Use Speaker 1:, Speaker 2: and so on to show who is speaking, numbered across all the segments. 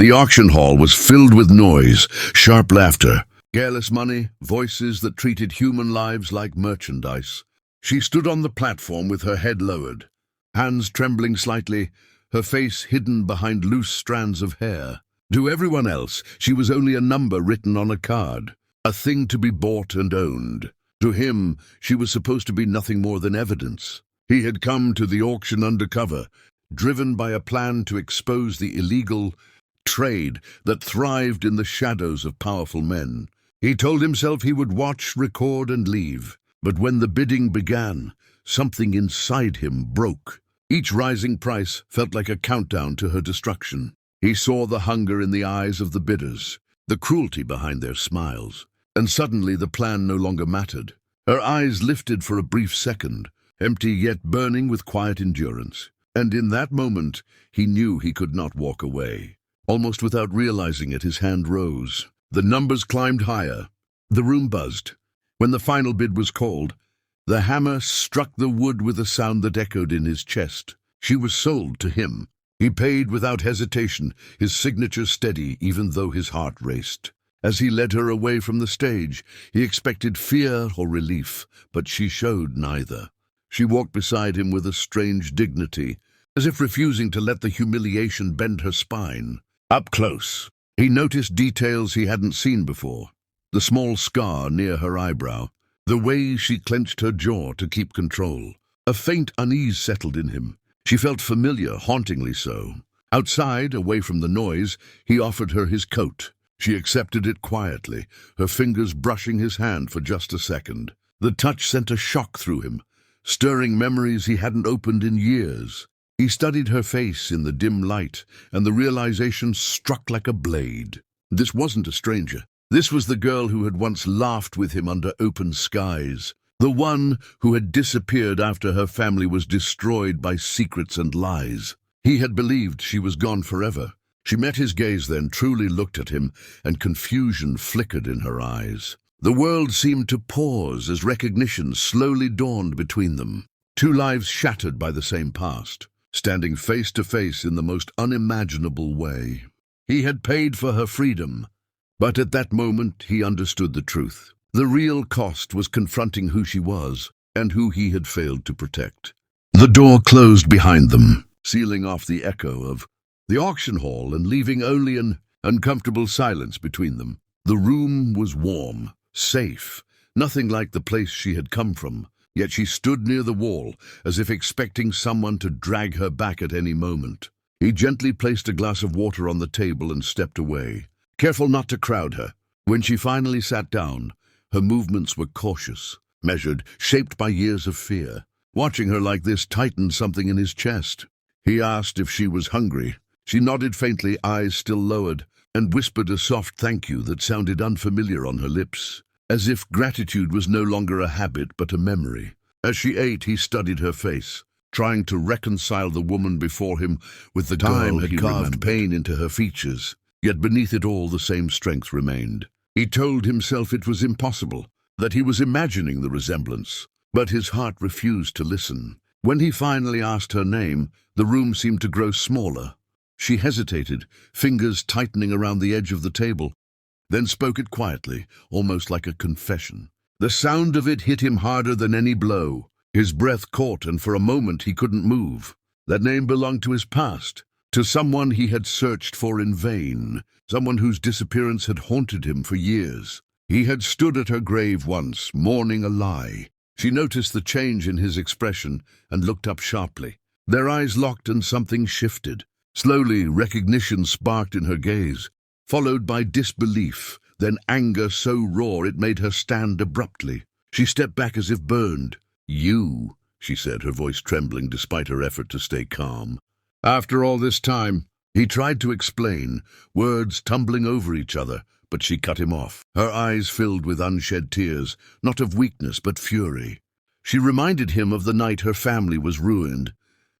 Speaker 1: The auction hall was filled with noise, sharp laughter, careless money, voices that treated human lives like merchandise. She stood on the platform with her head lowered, hands trembling slightly, her face hidden behind loose strands of hair. To everyone else, she was only a number written on a card, a thing to be bought and owned. To him, she was supposed to be nothing more than evidence. He had come to the auction undercover, driven by a plan to expose the illegal trade that thrived in the shadows of powerful men. He told himself he would watch, record, and leave. But when the bidding began, something inside him broke. Each rising price felt like a countdown to her destruction. He saw the hunger in the eyes of the bidders, the cruelty behind their smiles, and suddenly the plan no longer mattered. Her eyes lifted for a brief second, empty yet burning with quiet endurance. And in that moment, he knew he could not walk away. Almost without realizing it, his hand rose. The numbers climbed higher. The room buzzed. When the final bid was called, the hammer struck the wood with a sound that echoed in his chest. She was sold to him. He paid without hesitation, his signature steady even though his heart raced. As he led her away from the stage, he expected fear or relief, but she showed neither. She walked beside him with a strange dignity, as if refusing to let the humiliation bend her spine. Up close, he noticed details he hadn't seen before. The small scar near her eyebrow, the way she clenched her jaw to keep control. A faint unease settled in him. She felt familiar, hauntingly so. Outside, away from the noise, he offered her his coat. She accepted it quietly, her fingers brushing his hand for just a second. The touch sent a shock through him, stirring memories he hadn't opened in years. He studied her face in the dim light, and the realization struck like a blade. This wasn't a stranger. This was the girl who had once laughed with him under open skies, the one who had disappeared after her family was destroyed by secrets and lies. He had believed she was gone forever. She met his gaze then, truly looked at him, and confusion flickered in her eyes. The world seemed to pause as recognition slowly dawned between them. Two lives shattered by the same past, standing face to face in the most unimaginable way. He had paid for her freedom, but at that moment he understood the truth. The real cost was confronting who she was and who he had failed to protect. The door closed behind them, sealing off the echo of the auction hall and leaving only an uncomfortable silence between them. The room was warm, safe, nothing like the place she had come from. Yet she stood near the wall, as if expecting someone to drag her back at any moment. He gently placed a glass of water on the table and stepped away, careful not to crowd her. When she finally sat down, her movements were cautious, measured, shaped by years of fear. Watching her like this tightened something in his chest. He asked if she was hungry. She nodded faintly, eyes still lowered, and whispered a soft thank you that sounded unfamiliar on her lips, as if gratitude was no longer a habit but a memory. As she ate, he studied her face, trying to reconcile the woman before him with the time had carved pain into her features. Yet beneath it all the same strength remained. He told himself it was impossible, that he was imagining the resemblance, but his heart refused to listen. When he finally asked her name, the room seemed to grow smaller. She hesitated, fingers tightening around the edge of the table, then spoke it quietly, almost like a confession. The sound of it hit him harder than any blow. His breath caught, and for a moment he couldn't move. That name belonged to his past, to someone he had searched for in vain, someone whose disappearance had haunted him for years. He had stood at her grave once, mourning a lie. She noticed the change in his expression and looked up sharply. Their eyes locked and something shifted. Slowly, recognition sparked in her gaze, followed by disbelief, then anger so raw it made her stand abruptly. She stepped back as if burned. "You," she said, her voice trembling despite her effort to stay calm. "After all this time," he tried to explain, words tumbling over each other, but she cut him off. Her eyes filled with unshed tears, not of weakness but fury. She reminded him of the night her family was ruined,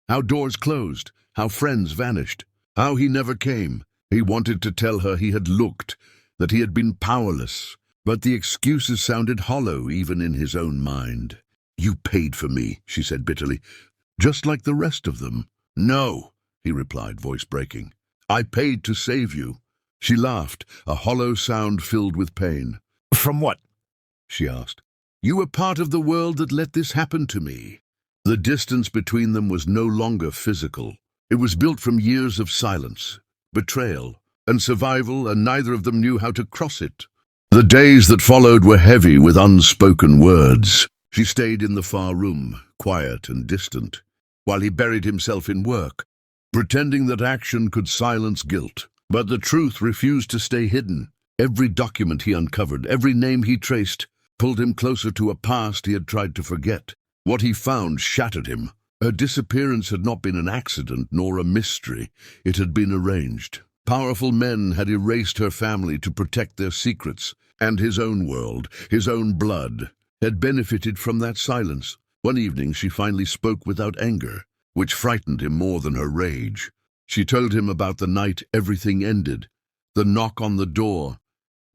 Speaker 1: how doors closed, how friends vanished, how he never came. He wanted to tell her he had looked, that he had been powerless, but the excuses sounded hollow even in his own mind. "You paid for me," she said bitterly, "just like the rest of them." "No," he replied, voice breaking. I paid to save you." She laughed, a hollow sound filled with pain.
Speaker 2: "From what?"
Speaker 1: she asked. "You were part of the world that let this happen to me." The distance between them was no longer physical. It was built from years of silence, betrayal, and survival, and neither of them knew how to cross it. The days that followed were heavy with unspoken words. She stayed in the far room, quiet and distant, while he buried himself in work, pretending that action could silence guilt. But the truth refused to stay hidden. Every document he uncovered, every name he traced, pulled him closer to a past he had tried to forget. What he found shattered him. Her disappearance had not been an accident nor a mystery. It had been arranged. Powerful men had erased her family to protect their secrets, and his own world, his own blood, had benefited from that silence. One evening she finally spoke without anger, which frightened him more than her rage. She told him about the night everything ended, the knock on the door,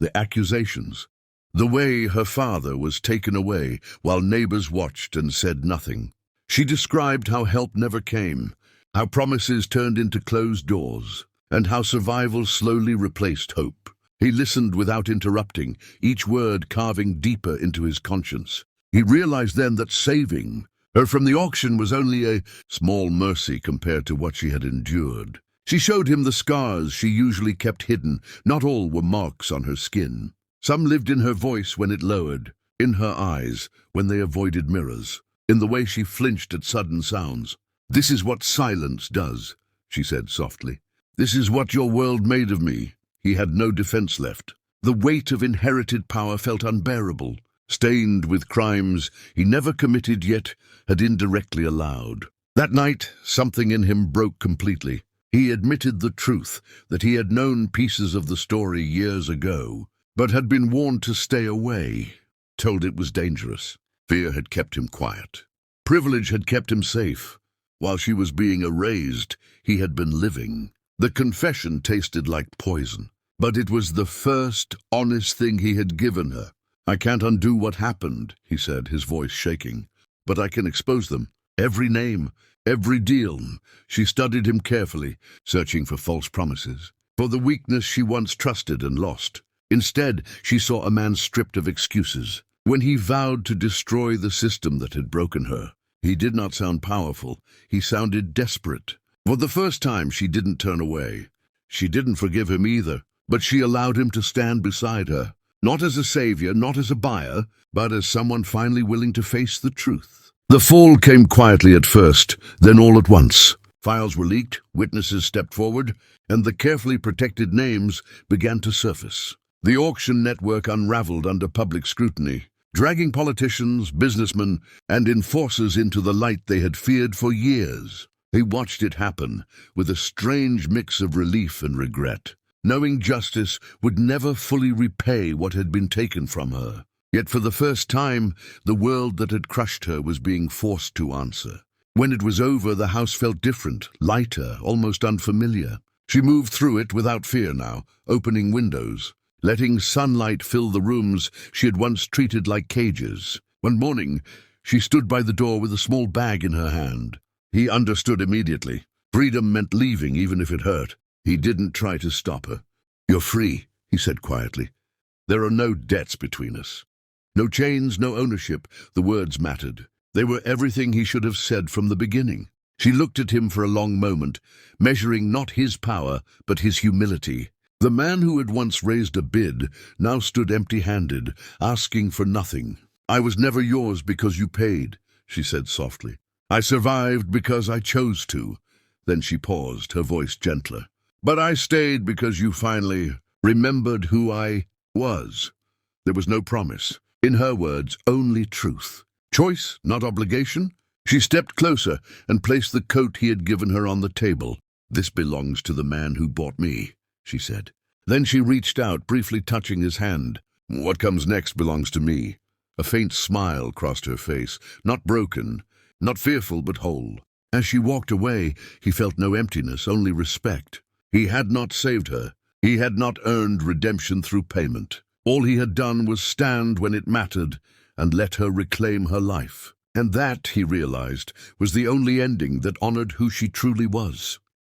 Speaker 1: the accusations, the way her father was taken away while neighbors watched and said nothing. She described how help never came, how promises turned into closed doors, and how survival slowly replaced hope. He listened without interrupting, each word carving deeper into his conscience. He realized then that saving her from the auction was only a small mercy compared to what she had endured. She showed him the scars she usually kept hidden. Not all were marks on her skin. Some lived in her voice when it lowered, in her eyes when they avoided mirrors, in the way she flinched at sudden sounds. "This is what silence does," she said softly. "This is what your world made of me." He had no defense left. The weight of inherited power felt unbearable, stained with crimes he never committed yet had indirectly allowed. That night, something in him broke completely. He admitted the truth, that he had known pieces of the story years ago, but had been warned to stay away, told it was dangerous. Fear had kept him quiet. Privilege had kept him safe. While she was being erased, he had been living. The confession tasted like poison, but it was the first honest thing he had given her. "I can't undo what happened," he said, his voice shaking, "but I can expose them. Every name, every deal." She studied him carefully, searching for false promises, for the weakness she once trusted and lost. Instead, she saw a man stripped of excuses. When he vowed to destroy the system that had broken her, he did not sound powerful. He sounded desperate. For the first time, she didn't turn away. She didn't forgive him either, but she allowed him to stand beside her. Not as a savior, not as a buyer, but as someone finally willing to face the truth. The fall came quietly at first, then all at once. Files were leaked, witnesses stepped forward, and the carefully protected names began to surface. The auction network unraveled under public scrutiny, dragging politicians, businessmen, and enforcers into the light they had feared for years. He watched it happen with a strange mix of relief and regret, knowing justice would never fully repay what had been taken from her. Yet for the first time, the world that had crushed her was being forced to answer. When it was over, the house felt different, lighter, almost unfamiliar. She moved through it without fear now, opening windows, letting sunlight fill the rooms she had once treated like cages. One morning, she stood by the door with a small bag in her hand. He understood immediately. Freedom meant leaving, even if it hurt. He didn't try to stop her. "You're free," he said quietly. "There are no debts between us. No chains, no ownership." The words mattered. They were everything he should have said from the beginning. She looked at him for a long moment, measuring not his power, but his humility. The man who had once raised a bid now stood empty-handed, asking for nothing. "I was never yours because you paid," she said softly. "I survived because I chose to." Then she paused, her voice gentler. "But I stayed because you finally remembered who I was." There was no promise. In her words, only truth. Choice, not obligation. She stepped closer and placed the coat he had given her on the table. "This belongs to the man who bought me," she said. Then she reached out, briefly touching his hand. "What comes next belongs to me." A faint smile crossed her face, not broken, not fearful but whole. As she walked away, he felt no emptiness, only respect. He had not saved her. He had not earned redemption through payment. All he had done was stand when it mattered and let her reclaim her life. And that, he realized, was the only ending that honored who she truly was.